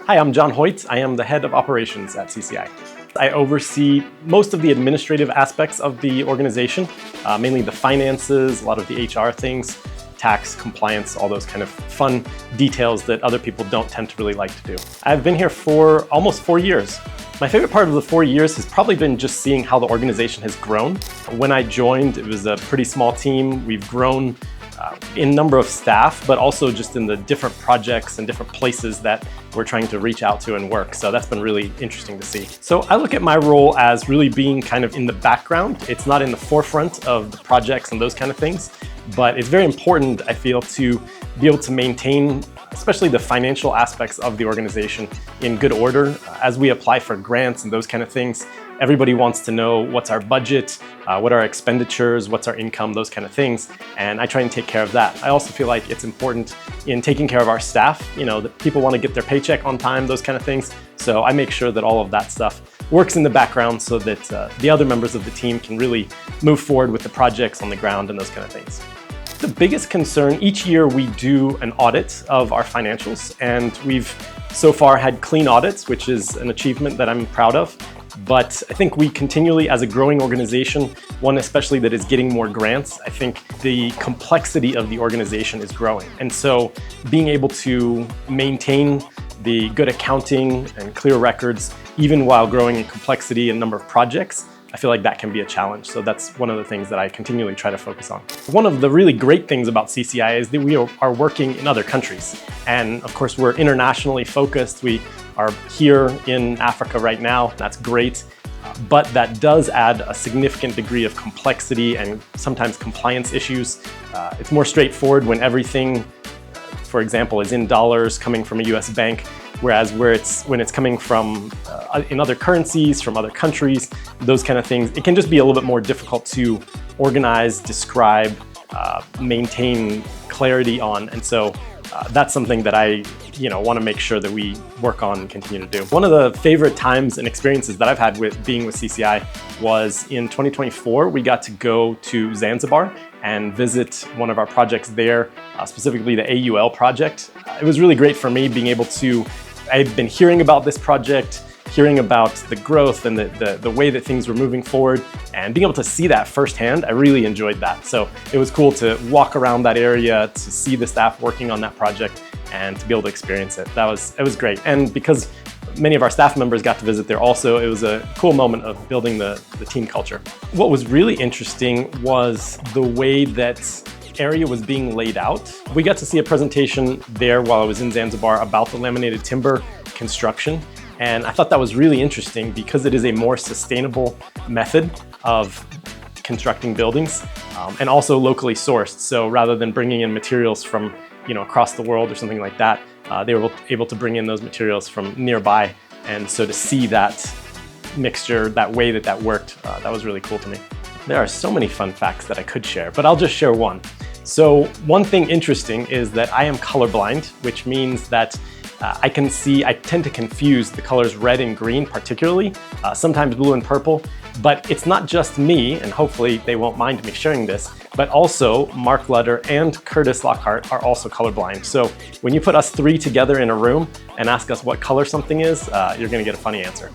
Hi, I'm John Hoyt. I am the head of operations at CCI. I oversee most of the administrative aspects of the organization, mainly the finances, a lot of the HR things, tax, compliance, all those kind of fun details that other people don't tend to really like to do. I've been here for almost 4 years. My favorite part of the 4 years has probably been just seeing how the organization has grown. When I joined, it was a pretty small team. We've grown in number of staff, but also just in the different projects and different places that we're trying to reach out to and work. So that's been really interesting to see. So I look at my role as really being kind of in the background. It's not in the forefront of the projects and those kind of things, but it's very important, I feel, to be able to maintain especially the financial aspects of the organization in good order. As we apply for grants and those kind of things, everybody wants to know what's our budget, what are our expenditures, what's our income, those kind of things. And I try and take care of that. I also feel like it's important in taking care of our staff, that people want to get their paycheck on time, those kind of things. So I make sure that all of that stuff works in the background so that the other members of the team can really move forward with the projects on the ground and those kind of things. The biggest concern, each year we do an audit of our financials, and we've so far had clean audits, which is an achievement that I'm proud of. But I think we continually, as a growing organization, one especially that is getting more grants, I think the complexity of the organization is growing. And so being able to maintain the good accounting and clear records, even while growing in complexity and number of projects, I feel like that can be a challenge. So that's one of the things that I continually try to focus on. One of the really great things about CCI is that we are working in other countries. And of course, we're internationally focused. We are here in Africa right now. That's great. But that does add a significant degree of complexity and sometimes compliance issues. It's more straightforward when everything, for example, is in dollars coming from a US bank, whereas when it's coming from in other currencies, from other countries, those kind of things, it can just be a little bit more difficult to organize, describe, maintain clarity on. And so that's something that I want to make sure that we work on and continue to do. One of the favorite times and experiences that I've had with being with CCI was in 2024. We got to go to Zanzibar and visit one of our projects there, specifically the AUL project. It was really great for me being able to, I've been hearing about this project, hearing about the growth and the way that things were moving forward, and being able to see that firsthand, I really enjoyed that. So it was cool to walk around that area, to see the staff working on that project, and to be able to experience it. It was great. And because many of our staff members got to visit there also, it was a cool moment of building the team culture. What was really interesting was the way that area was being laid out. We got to see a presentation there while I was in Zanzibar about the laminated timber construction. And I thought that was really interesting because it is a more sustainable method of constructing buildings and also locally sourced. So rather than bringing in materials from across the world or something like that, they were able to bring in those materials from nearby. And so to see that mixture, that way that worked, that was really cool to me. There are so many fun facts that I could share, but I'll just share one. So one thing interesting is that I am colorblind, which means that I tend to confuse the colors red and green particularly, sometimes blue and purple, but it's not just me, and hopefully they won't mind me sharing this, but also Mark Lutter and Curtis Lockhart are also colorblind. So when you put us three together in a room and ask us what color something is, you're gonna get a funny answer.